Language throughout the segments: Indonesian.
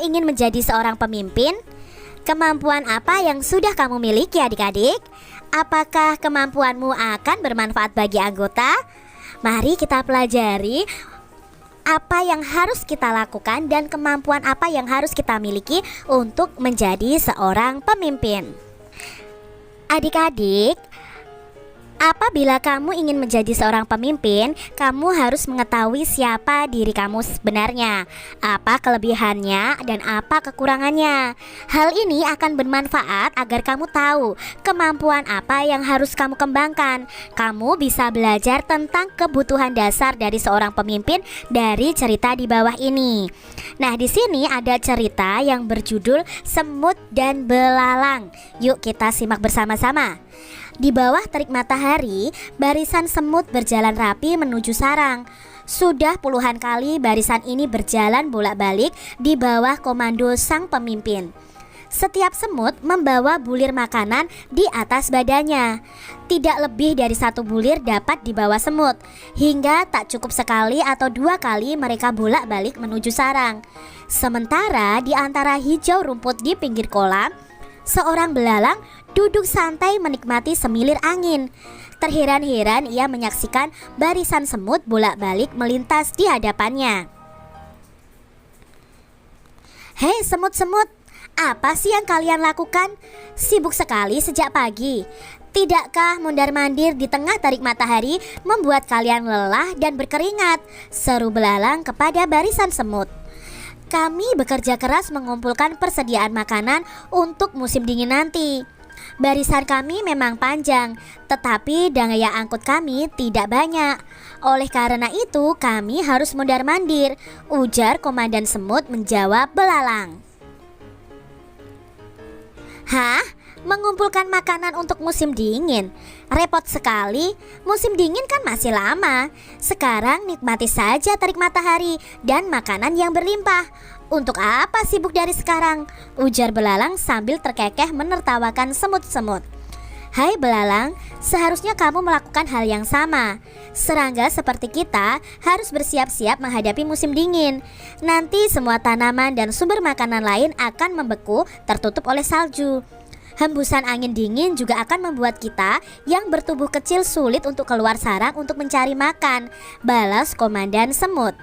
ingin menjadi seorang pemimpin? Kemampuan apa yang sudah kamu miliki adik-adik? Apakah kemampuanmu akan bermanfaat bagi anggota? Mari kita pelajari apa yang harus kita lakukan dan kemampuan apa yang harus kita miliki untuk menjadi seorang pemimpin. Adik-adik, apabila kamu ingin menjadi seorang pemimpin, kamu harus mengetahui siapa diri kamu sebenarnya, apa kelebihannya dan apa kekurangannya. Hal ini akan bermanfaat agar kamu tahu kemampuan apa yang harus kamu kembangkan. Kamu bisa belajar tentang kebutuhan dasar dari seorang pemimpin dari cerita di bawah ini. Nah, di sini ada cerita yang berjudul Semut dan Belalang. Yuk kita simak bersama-sama. Di bawah terik matahari, barisan semut berjalan rapi menuju sarang. Sudah puluhan kali barisan ini berjalan bolak-balik di bawah komando sang pemimpin. Setiap semut membawa bulir makanan di atas badannya. Tidak lebih dari satu bulir dapat dibawa semut, hingga tak cukup sekali atau dua kali mereka bolak-balik menuju sarang. Sementara di antara hijau rumput di pinggir kolam, seorang belalang duduk santai menikmati semilir angin. Terheran-heran ia menyaksikan barisan semut bolak-balik melintas di hadapannya. Hei semut-semut, apa sih yang kalian lakukan? Sibuk sekali sejak pagi. Tidakkah mondar-mandir di tengah terik matahari membuat kalian lelah dan berkeringat? Seru belalang kepada barisan semut. Kami bekerja keras mengumpulkan persediaan makanan untuk musim dingin nanti. Barisan kami memang panjang, tetapi daya angkut kami tidak banyak. Oleh karena itu kami harus mondar-mandir, ujar komandan semut menjawab belalang. Hah? Mengumpulkan makanan untuk musim dingin? Repot sekali, musim dingin kan masih lama. Sekarang nikmati saja terik matahari dan makanan yang berlimpah. Untuk apa sibuk dari sekarang? Ujar belalang sambil terkekeh menertawakan semut-semut. Hai belalang, seharusnya kamu melakukan hal yang sama. Serangga seperti kita harus bersiap-siap menghadapi musim dingin. Nanti semua tanaman dan sumber makanan lain akan membeku tertutup oleh salju. Hembusan angin dingin juga akan membuat kita yang bertubuh kecil sulit untuk keluar sarang untuk mencari makan, balas komandan semut.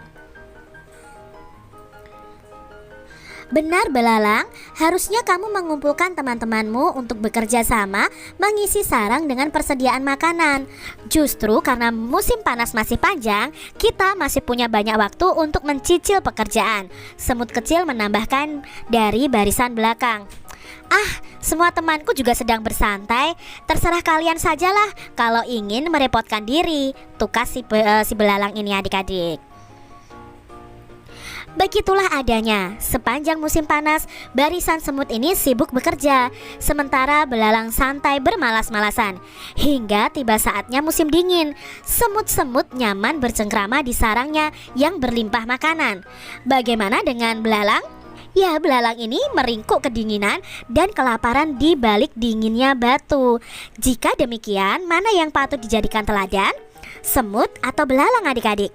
Benar belalang, harusnya kamu mengumpulkan teman-temanmu untuk bekerja sama mengisi sarang dengan persediaan makanan. Justru karena musim panas masih panjang, kita masih punya banyak waktu untuk mencicil pekerjaan. Semut kecil menambahkan dari barisan belakang. Semua temanku juga sedang bersantai. Terserah kalian sajalah kalau ingin merepotkan diri, tukas si belalang ini adik-adik. Begitulah adanya, sepanjang musim panas, barisan semut ini sibuk bekerja, sementara belalang santai bermalas-malasan. Hingga tiba saatnya musim dingin, semut-semut nyaman bercengkrama di sarangnya yang berlimpah makanan. Bagaimana dengan belalang? Ya, belalang ini meringkuk kedinginan dan kelaparan di balik dinginnya batu. Jika demikian, mana yang patut dijadikan teladan? Semut atau belalang adik-adik?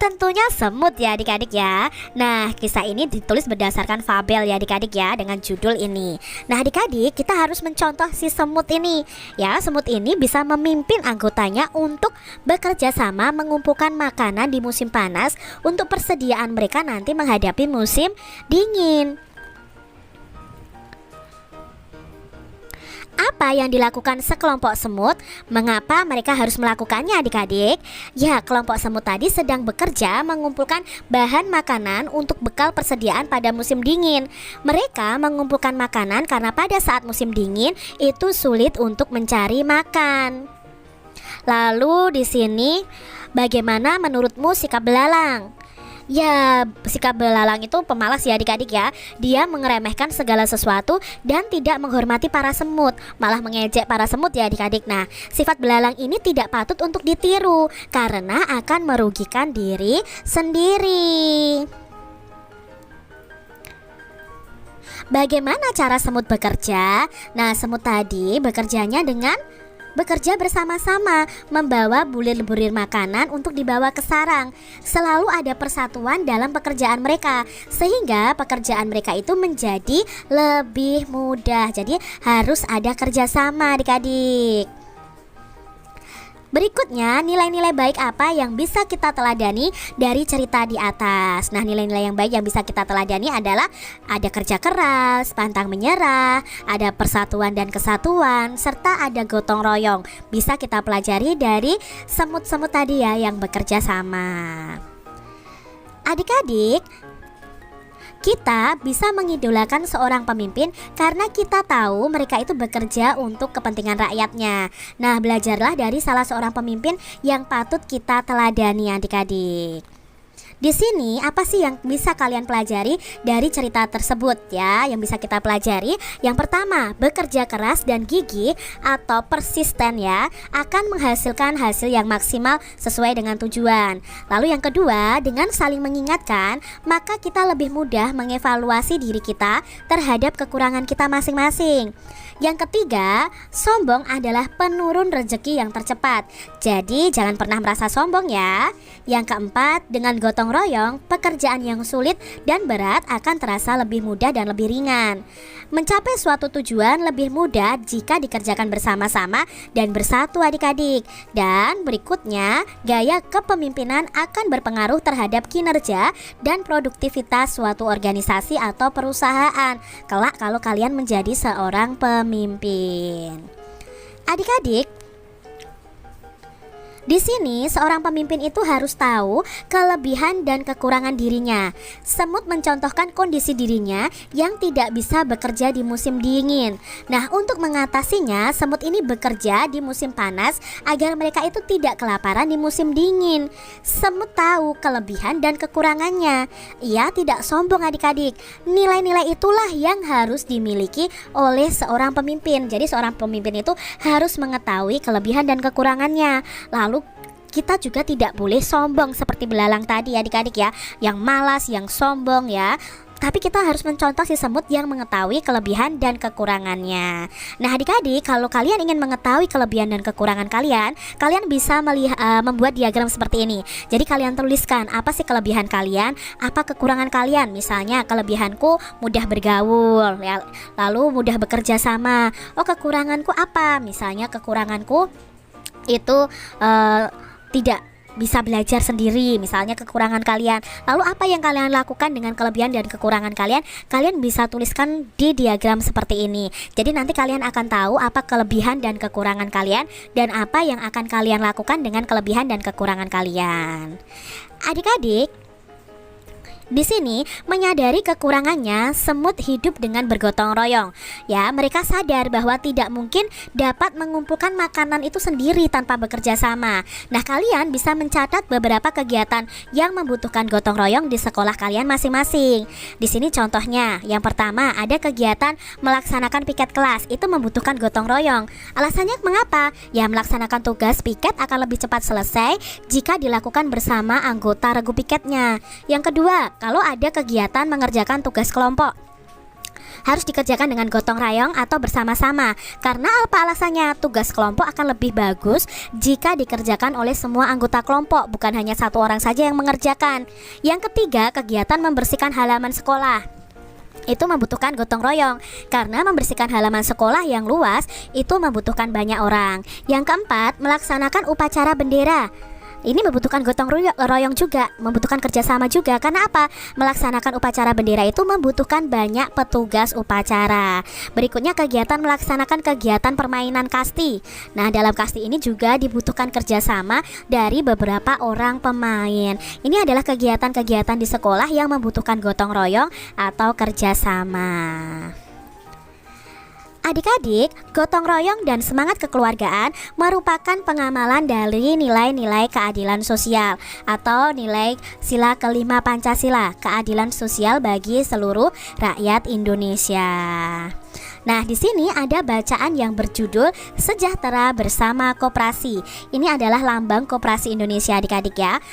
Tentunya semut ya adik-adik ya. Nah, kisah ini ditulis berdasarkan fabel ya adik-adik ya, dengan judul ini. Nah adik-adik, kita harus mencontoh si semut ini. Ya, semut ini bisa memimpin anggotanya untuk bekerja sama mengumpulkan makanan di musim panas untuk persediaan mereka nanti menghadapi musim dingin. Apa yang dilakukan sekelompok semut? Mengapa mereka harus melakukannya adik-adik? Ya, kelompok semut tadi sedang bekerja mengumpulkan bahan makanan untuk bekal persediaan pada musim dingin. Mereka mengumpulkan makanan karena pada saat musim dingin itu sulit untuk mencari makan. Lalu di sini bagaimana menurutmu sikap belalang? Ya, sikap belalang itu pemalas ya adik-adik ya. Dia mengeremehkan segala sesuatu dan tidak menghormati para semut, malah mengejek para semut ya adik-adik. Nah, sifat belalang ini tidak patut untuk ditiru karena akan merugikan diri sendiri. Bagaimana cara semut bekerja? Nah, semut tadi bekerjanya dengan bekerja bersama-sama, membawa bulir-bulir makanan untuk dibawa ke sarang. Selalu ada persatuan dalam pekerjaan mereka, sehingga pekerjaan mereka itu menjadi lebih mudah. Jadi harus ada kerjasama adik-adik. Berikutnya, nilai-nilai baik apa yang bisa kita teladani dari cerita di atas. Nah, nilai-nilai yang baik yang bisa kita teladani adalah ada kerja keras, pantang menyerah, ada persatuan dan kesatuan, serta ada gotong royong. Bisa kita pelajari dari semut-semut tadi ya yang bekerja sama. Adik-adik, kita bisa mengidolakan seorang pemimpin karena kita tahu mereka itu bekerja untuk kepentingan rakyatnya. Nah, belajarlah dari salah seorang pemimpin yang patut kita teladani adik-adik. Di sini apa sih yang bisa kalian pelajari dari cerita tersebut ya? Yang bisa kita pelajari, yang pertama, bekerja keras dan gigih atau persisten ya akan menghasilkan hasil yang maksimal sesuai dengan tujuan. Lalu yang kedua, dengan saling mengingatkan, maka kita lebih mudah mengevaluasi diri kita terhadap kekurangan kita masing-masing. Yang ketiga, sombong adalah penurun rezeki yang tercepat. Jadi jangan pernah merasa sombong ya. Yang keempat, dengan gotong royong, pekerjaan yang sulit dan berat akan terasa lebih mudah dan lebih ringan. Mencapai suatu tujuan lebih mudah jika dikerjakan bersama-sama dan bersatu adik-adik. Dan berikutnya, gaya kepemimpinan akan berpengaruh terhadap kinerja dan produktivitas suatu organisasi atau perusahaan kelak kalau kalian menjadi seorang pemimpin. Adik-adik, di sini seorang pemimpin itu harus tahu kelebihan dan kekurangan dirinya. Semut mencontohkan kondisi dirinya yang tidak bisa bekerja di musim dingin. Nah, untuk mengatasinya, semut ini bekerja di musim panas agar mereka itu tidak kelaparan di musim dingin. Semut tahu kelebihan dan kekurangannya. Ia tidak sombong adik-adik. Nilai-nilai itulah yang harus dimiliki oleh seorang pemimpin. Jadi seorang pemimpin itu harus mengetahui kelebihan dan kekurangannya. Lalu kita juga tidak boleh sombong seperti belalang tadi adik-adik ya, yang malas, yang sombong ya. Tapi kita harus mencontoh si semut yang mengetahui kelebihan dan kekurangannya. Nah adik-adik, kalau kalian ingin mengetahui kelebihan dan kekurangan kalian, kalian bisa membuat diagram seperti ini. Jadi kalian tuliskan apa sih kelebihan kalian, apa kekurangan kalian. Misalnya kelebihanku mudah bergaul ya, lalu mudah bekerja sama. Oh, kekuranganku apa? Misalnya kekuranganku itu tidak bisa belajar sendiri, misalnya kekurangan kalian. Lalu apa yang kalian lakukan dengan kelebihan dan kekurangan kalian? Kalian bisa tuliskan di diagram seperti ini. Jadi nanti kalian akan tahu apa kelebihan dan kekurangan kalian dan apa yang akan kalian lakukan dengan kelebihan dan kekurangan kalian. Adik-adik, di sini menyadari kekurangannya, semut hidup dengan bergotong royong. Ya, mereka sadar bahwa tidak mungkin dapat mengumpulkan makanan itu sendiri tanpa bekerja sama. Nah, kalian bisa mencatat beberapa kegiatan yang membutuhkan gotong royong di sekolah kalian masing-masing. Di sini contohnya, yang pertama ada kegiatan melaksanakan piket kelas. Itu membutuhkan gotong royong. Alasannya mengapa? Ya, melaksanakan tugas piket akan lebih cepat selesai jika dilakukan bersama anggota regu piketnya. Yang kedua, kalau ada kegiatan mengerjakan tugas kelompok, harus dikerjakan dengan gotong royong atau bersama-sama. Karena apa alasannya? Tugas kelompok akan lebih bagus jika dikerjakan oleh semua anggota kelompok, bukan hanya satu orang saja yang mengerjakan. Yang ketiga, kegiatan membersihkan halaman sekolah. Itu membutuhkan gotong royong karena membersihkan halaman sekolah yang luas itu membutuhkan banyak orang. Yang keempat, melaksanakan upacara bendera. Ini membutuhkan gotong royong juga, membutuhkan kerjasama juga. Karena apa? Melaksanakan upacara bendera itu membutuhkan banyak petugas upacara. Berikutnya kegiatan melaksanakan kegiatan permainan kasti. Nah, dalam kasti ini juga dibutuhkan kerjasama dari beberapa orang pemain. Ini adalah kegiatan-kegiatan di sekolah yang membutuhkan gotong royong atau kerjasama. Adik-adik, gotong royong dan semangat kekeluargaan merupakan pengamalan dari nilai-nilai keadilan sosial atau nilai sila kelima Pancasila, keadilan sosial bagi seluruh rakyat Indonesia. Nah, di sini ada bacaan yang berjudul Sejahtera Bersama Koperasi. Ini adalah lambang Koperasi Indonesia adik-adik ya.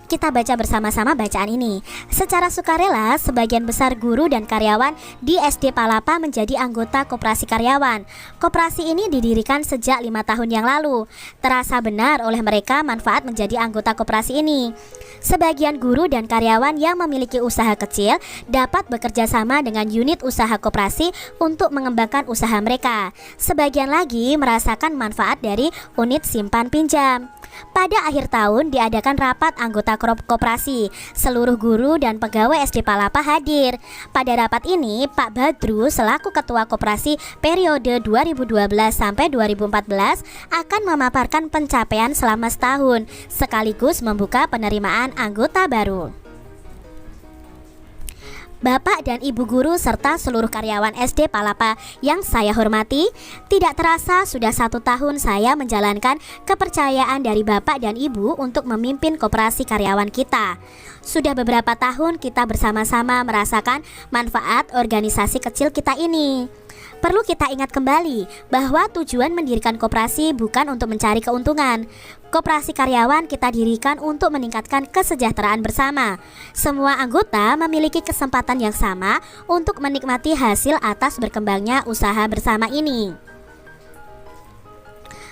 Kita baca bersama-sama bacaan ini. Secara sukarela, sebagian besar guru dan karyawan di SD Palapa menjadi anggota koperasi karyawan. Koperasi ini didirikan sejak 5 tahun yang lalu. Terasa benar oleh mereka manfaat menjadi anggota koperasi ini. Sebagian guru dan karyawan yang memiliki usaha kecil dapat bekerja sama dengan unit usaha koperasi untuk mengembangkan usaha mereka. Sebagian lagi merasakan manfaat dari unit simpan pinjam. Pada akhir tahun diadakan rapat anggota koperasi. Seluruh guru dan pegawai SD Palapa hadir. Pada rapat ini, Pak Badru selaku ketua koperasi periode 2012 sampai 2014 akan memaparkan pencapaian selama setahun sekaligus membuka penerimaan anggota baru. Bapak dan Ibu guru serta seluruh karyawan SD Palapa yang saya hormati, tidak terasa sudah 1 tahun saya menjalankan kepercayaan dari Bapak dan Ibu untuk memimpin koperasi karyawan kita. Sudah beberapa tahun kita bersama-sama merasakan manfaat organisasi kecil kita ini. Perlu kita ingat kembali bahwa tujuan mendirikan koperasi bukan untuk mencari keuntungan. Koperasi karyawan kita dirikan untuk meningkatkan kesejahteraan bersama. Semua anggota memiliki kesempatan yang sama untuk menikmati hasil atas berkembangnya usaha bersama ini.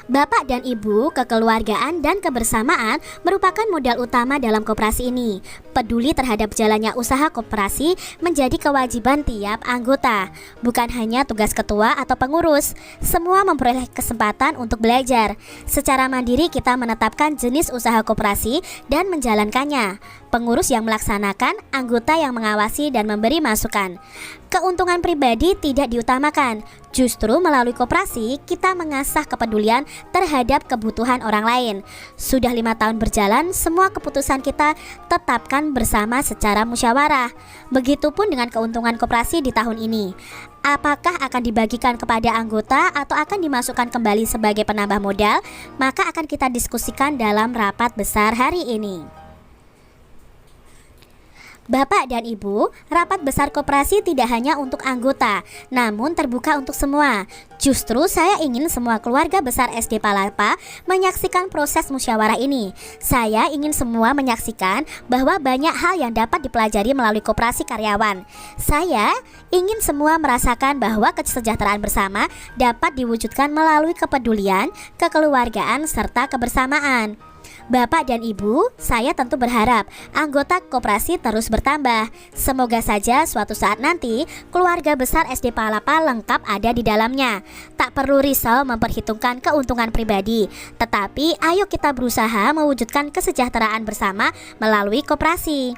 Bapak dan Ibu, kekeluargaan dan kebersamaan merupakan modal utama dalam koperasi ini. Peduli terhadap jalannya usaha koperasi menjadi kewajiban tiap anggota, bukan hanya tugas ketua atau pengurus. Semua memperoleh kesempatan untuk belajar. Secara mandiri kita menetapkan jenis usaha koperasi dan menjalankannya. Pengurus yang melaksanakan, anggota yang mengawasi dan memberi masukan. Keuntungan pribadi tidak diutamakan. Justru melalui koperasi kita mengasah kepedulian terhadap kebutuhan orang lain. Sudah 5 tahun berjalan, semua keputusan kita tetapkan bersama secara musyawarah. Begitupun dengan keuntungan koperasi di tahun ini. Apakah akan dibagikan kepada anggota atau akan dimasukkan kembali sebagai penambah modal? Maka akan kita diskusikan dalam rapat besar hari ini. Bapak dan Ibu, rapat besar koperasi tidak hanya untuk anggota, namun terbuka untuk semua. Justru saya ingin semua keluarga besar SD Palapa menyaksikan proses musyawarah ini. Saya ingin semua menyaksikan bahwa banyak hal yang dapat dipelajari melalui koperasi karyawan. Saya ingin semua merasakan bahwa kesejahteraan bersama dapat diwujudkan melalui kepedulian, kekeluargaan, serta kebersamaan. Bapak dan Ibu, saya tentu berharap anggota koperasi terus bertambah. Semoga saja suatu saat nanti keluarga besar SD Palapa lengkap ada di dalamnya. Tak perlu risau memperhitungkan keuntungan pribadi, tetapi ayo kita berusaha mewujudkan kesejahteraan bersama melalui koperasi.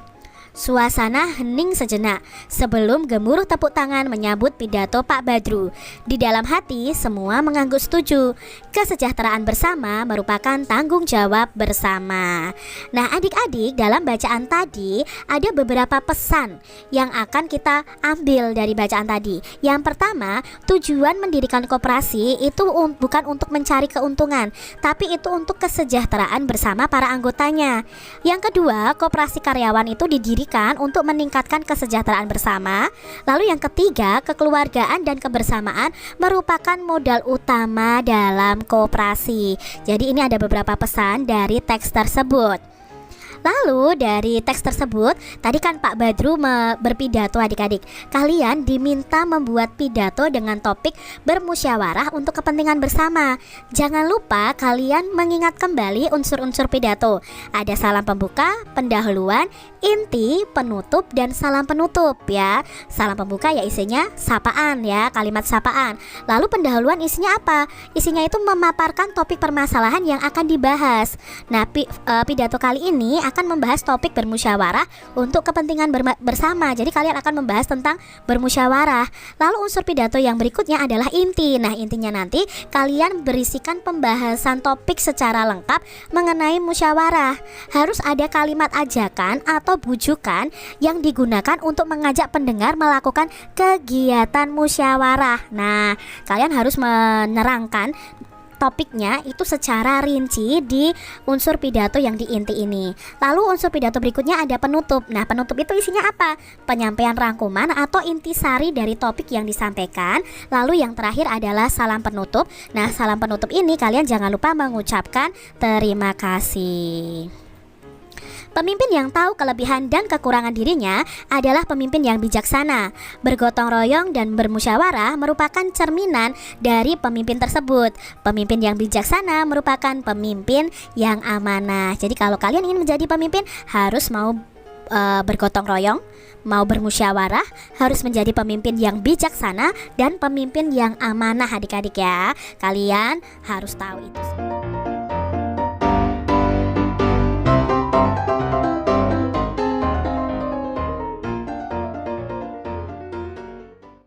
Suasana hening sejenak sebelum gemuruh tepuk tangan menyambut pidato Pak Badru. Di dalam hati semua mengangguk setuju. Kesejahteraan bersama merupakan tanggung jawab bersama. Nah adik-adik, dalam bacaan tadi ada beberapa pesan yang akan kita ambil dari bacaan tadi. Yang pertama, tujuan mendirikan koperasi itu bukan untuk mencari keuntungan, tapi itu untuk kesejahteraan bersama para anggotanya. Yang kedua, koperasi karyawan itu didirikan untuk meningkatkan kesejahteraan bersama. Lalu yang ketiga, kekeluargaan dan kebersamaan merupakan modal utama dalam koperasi. Jadi ini ada beberapa pesan dari teks tersebut. Lalu dari teks tersebut, tadi kan Pak Badru berpidato adik-adik. Kalian diminta membuat pidato dengan topik bermusyawarah untuk kepentingan bersama. Jangan lupa kalian mengingat kembali unsur-unsur pidato. Ada salam pembuka, pendahuluan, inti, penutup, dan salam penutup ya. Salam pembuka ya isinya sapaan ya, kalimat sapaan. Lalu pendahuluan isinya apa? Isinya itu memaparkan topik permasalahan yang akan dibahas. Nah pidato kali ini akan membahas topik bermusyawarah untuk kepentingan bersama. Jadi kalian akan membahas tentang bermusyawarah. Lalu unsur pidato yang berikutnya adalah inti. Nah intinya nanti kalian berisikan pembahasan topik secara lengkap mengenai musyawarah. Harus ada kalimat ajakan atau bujukan yang digunakan untuk mengajak pendengar melakukan kegiatan musyawarah. Nah kalian harus menerangkan topiknya itu secara rinci di unsur pidato yang di inti ini. Lalu unsur pidato berikutnya ada penutup. Nah penutup itu isinya apa? Penyampaian rangkuman atau intisari dari topik yang disampaikan. Lalu yang terakhir adalah salam penutup. Nah salam penutup ini kalian jangan lupa mengucapkan terima kasih. Pemimpin yang tahu kelebihan dan kekurangan dirinya adalah pemimpin yang bijaksana. Bergotong royong dan bermusyawarah merupakan cerminan dari pemimpin tersebut. Pemimpin yang bijaksana merupakan pemimpin yang amanah. Jadi kalau kalian ingin menjadi pemimpin harus mau bergotong royong, mau bermusyawarah, harus menjadi pemimpin yang bijaksana dan pemimpin yang amanah adik-adik ya. Kalian harus tahu itu.